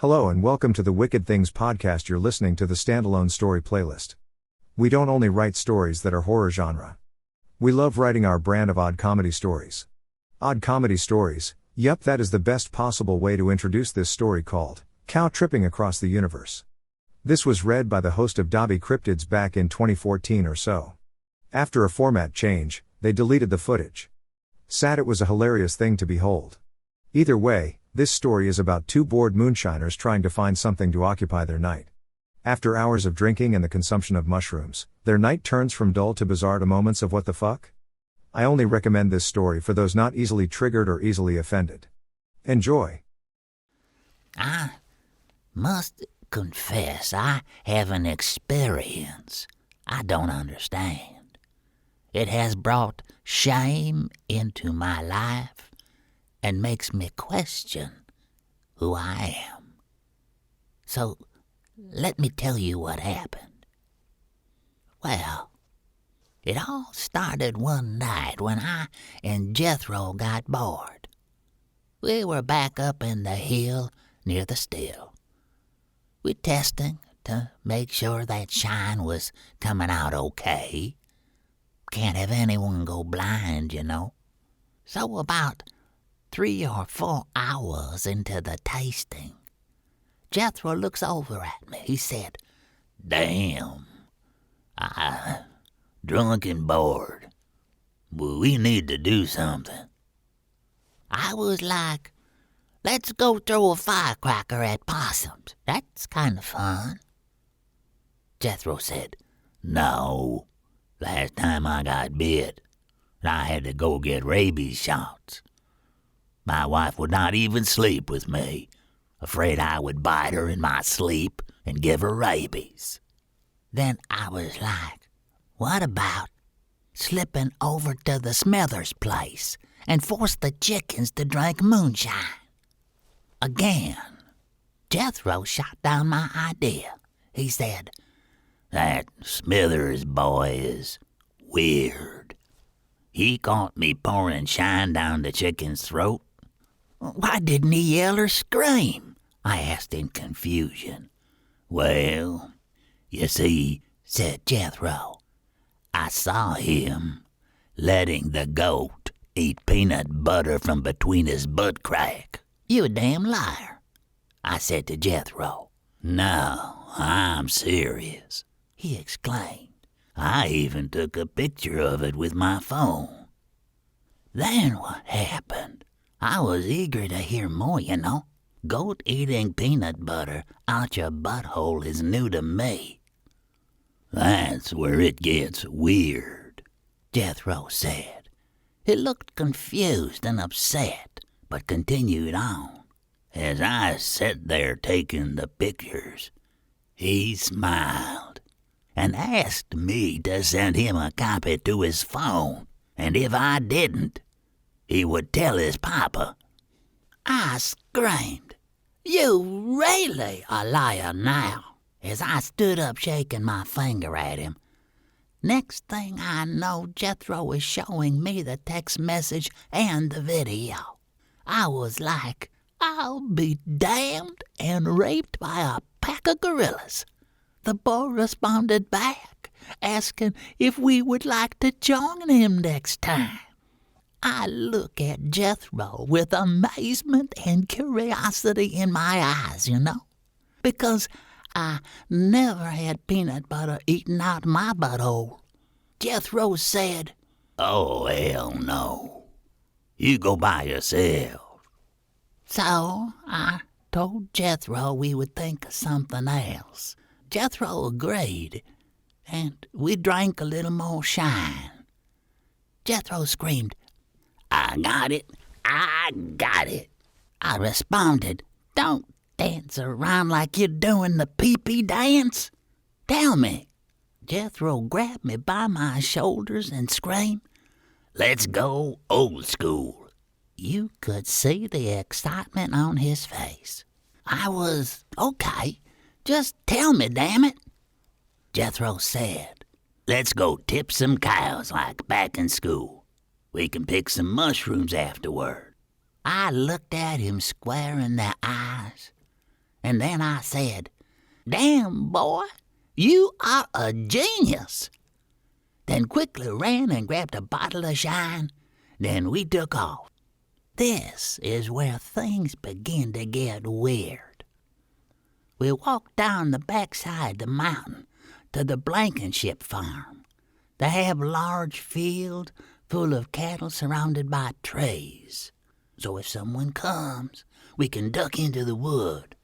Hello and welcome to the Wicked Things podcast. You're listening to the standalone story playlist. We don't only write stories that are horror genre. We love writing our brand of odd comedy stories. Odd comedy stories, yep, that is the best possible way to introduce this story called Cow Tripping Across the Universe. This was read by the host of Dobby Cryptids back in 2014 or so. After a format change, they deleted the footage. Sad it was a hilarious thing to behold. Either way, this story is about two bored moonshiners trying to find something to occupy their night. After hours of drinking and the consumption of mushrooms, their night turns from dull to bizarre to moments of what the fuck? I only recommend this story for those not easily triggered or easily offended. Enjoy. I must confess I have an experience I don't understand. It has brought shame into my life and makes me question who I am. So, let me tell you what happened. Well, it all started one night when I and Jethro got bored. We were back up in the hill near the still. We're testing to make sure that shine was coming out okay. Can't have anyone go blind, you know. So about 3 or 4 hours into the tasting, Jethro looks over at me. He said, "Damn, I drunk and bored. We need to do something." I was like, "Let's go throw a firecracker at possums. That's kind of fun." Jethro said, "No, last time I got bit, I had to go get rabies shots. My wife would not even sleep with me, afraid I would bite her in my sleep and give her rabies." Then I was like, "What about slipping over to the Smithers place and force the chickens to drink moonshine?" Again, Jethro shot down my idea. He said, "That Smithers boy is weird. He caught me pouring shine down the chicken's throat." "Why didn't he yell or scream?" I asked in confusion. "Well, you see," said Jethro, "I saw him letting the goat eat peanut butter from between his butt crack." "You a damn liar," I said to Jethro. "No, I'm serious," he exclaimed. "I even took a picture of it with my phone." Then what happened? I was eager to hear more, you know. Goat eating peanut butter out your butthole is new to me. "That's where it gets weird," Jethro said. He looked confused and upset, but continued on. As I sat there taking the pictures, he smiled and asked me to send him a copy to his phone, and if I didn't, he would tell his papa. I screamed, "You really a liar now," as I stood up shaking my finger at him. Next thing I know, Jethro was showing me the text message and the video. I was like, "I'll be damned," and raped by a pack of gorillas. The boy responded back, asking if we would like to join him next time. I look at Jethro with amazement and curiosity in my eyes, you know, because I never had peanut butter eaten out my butthole. Jethro said, "Oh, hell no. You go by yourself." So I told Jethro we would think of something else. Jethro agreed, and we drank a little more shine. Jethro screamed, "I got it! I got it!" I responded, "Don't dance around like you're doing the pee-pee dance. Tell me." Jethro grabbed me by my shoulders and screamed, "Let's go old school." You could see the excitement on his face. I was, "Okay, just tell me, damn it." Jethro said, "Let's go tip some cows like back in school. We can pick some mushrooms afterward." I looked at him square in the eyes And then I said, "Damn, boy, you are a genius." Then quickly ran and grabbed a bottle of shine. Then we took off. This is where things begin to get weird. We walked down the backside of the mountain to the Blankenship Farm. They have a large field full of cattle surrounded by trees. So if someone comes, we can duck into the wood.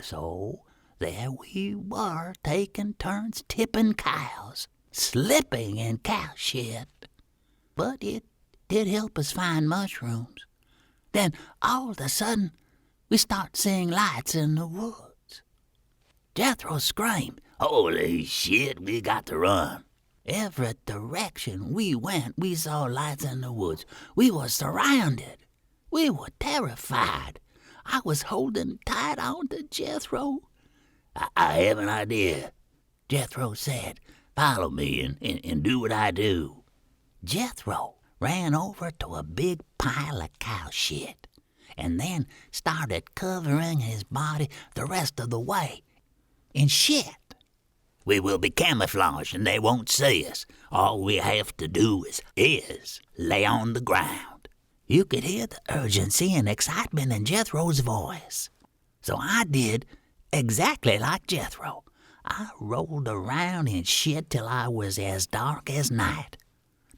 So there we were, taking turns tipping cows, slipping in cow shit. But it did help us find mushrooms. Then all of a sudden, we start seeing lights in the woods. Jethro screamed, "Holy shit, we got to run." Every direction we went, we saw lights in the woods. We were surrounded. We were terrified. I was holding tight on to Jethro. I have an idea," Jethro said. "Follow me and do what I do." Jethro ran over to a big pile of cow shit and then started covering his body the rest of the way in shit. "We will be camouflaged and they won't see us. All we have to do is lay on the ground." You could hear the urgency and excitement in Jethro's voice. So I did exactly like Jethro. I rolled around in shit till I was as dark as night.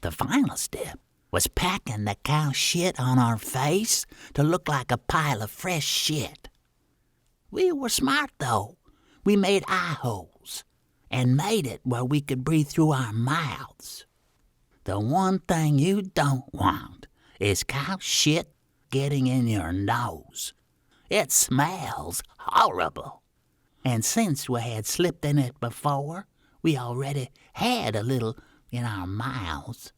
The final step was packing the cow shit on our face to look like a pile of fresh shit. We were smart, though. We made eye holes and made it where we could breathe through our mouths. The one thing you don't want is cow shit getting in your nose. It smells horrible. And since we had slipped in it before, we already had a little in our mouths.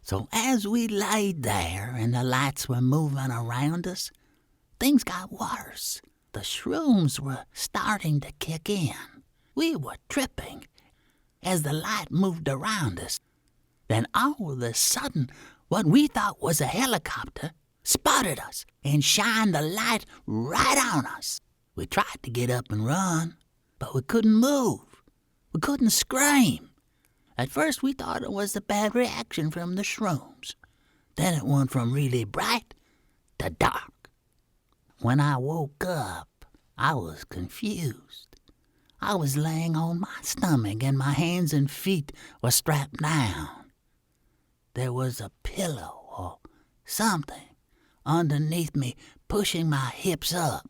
So as we laid there and the lights were moving around us, things got worse. The shrooms were starting to kick in. We were tripping as the light moved around us. Then all of a sudden, what we thought was a helicopter spotted us and shined the light right on us. We tried to get up and run, but we couldn't move. We couldn't scream. At first we thought it was a bad reaction from the shrooms. Then it went from really bright to dark. When I woke up, I was confused. I was laying on my stomach and my hands and feet were strapped down. There was a pillow or something underneath me pushing my hips up.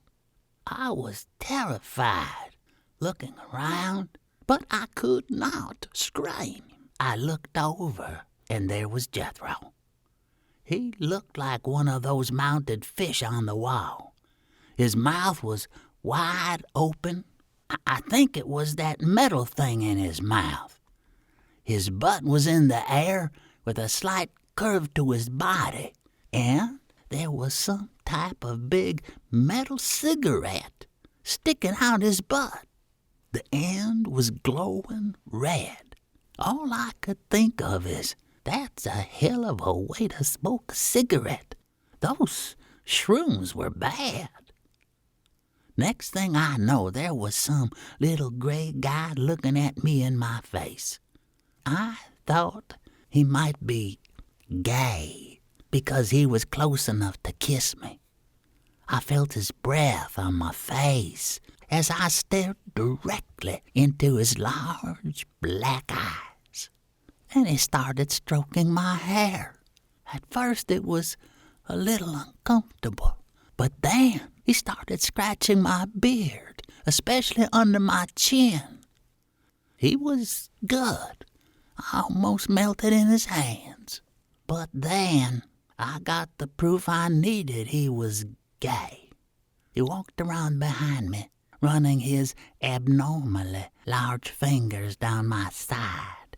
I was terrified, looking around, but I could not scream. I looked over, and there was Jethro. He looked like one of those mounted fish on the wall. His mouth was wide open. I think it was that metal thing in his mouth. His butt was in the air with a slight curve to his body, and there was some type of big metal cigarette sticking out his butt. The end was glowing red. All I could think of is, that's a hell of a way to smoke a cigarette. Those shrooms were bad. Next thing I know, there was some little gray guy looking at me in my face. I thought he might be gay because he was close enough to kiss me. I felt his breath on my face as I stared directly into his large black eyes. And he started stroking my hair. At first it was a little uncomfortable, but then he started scratching my beard, especially under my chin. He was good. I almost melted in his hands. But then I got the proof I needed he was gay. He walked around behind me, running his abnormally large fingers down my side.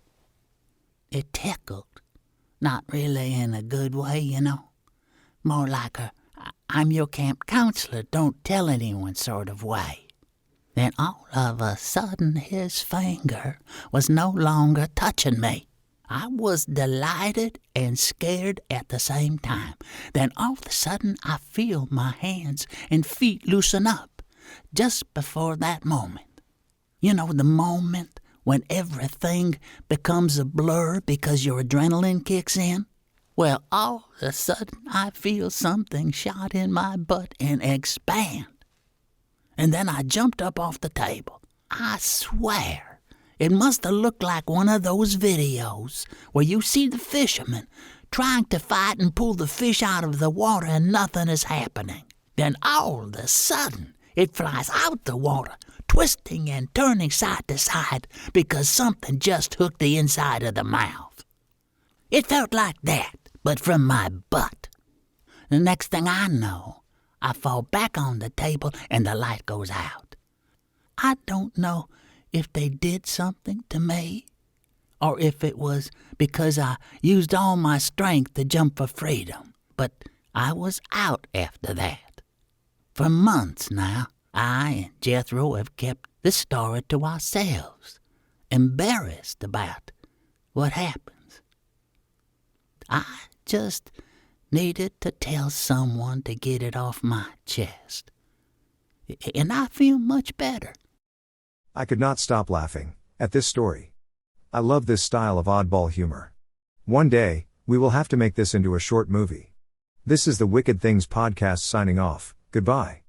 It tickled, not really in a good way, you know. More like a I'm your camp counselor, don't tell anyone sort of way. Then all of a sudden his finger was no longer touching me. I was delighted and scared at the same time. Then all of a sudden I feel my hands and feet loosen up. just before that moment. You know, the moment when everything becomes a blur because your adrenaline kicks in? Well, all of a sudden I feel something shot in my butt and expand. And then I jumped up off the table. I swear, it must have looked like one of those videos where you see the fishermen trying to fight and pull the fish out of the water and nothing is happening. Then all of a sudden, it flies out the water, twisting and turning side to side because something just hooked the inside of the mouth. It felt like that, but from my butt. The next thing I know, I fall back on the table and the light goes out. I don't know if they did something to me, or if it was because I used all my strength to jump for freedom, but I was out after that. For months now, I and Jethro have kept this story to ourselves, embarrassed about what happens. I just needed to tell someone to get it off my chest. And I feel much better. I could not stop laughing at this story. I love this style of oddball humor. One day, we will have to make this into a short movie. This is the Wicked Things podcast signing off. Goodbye.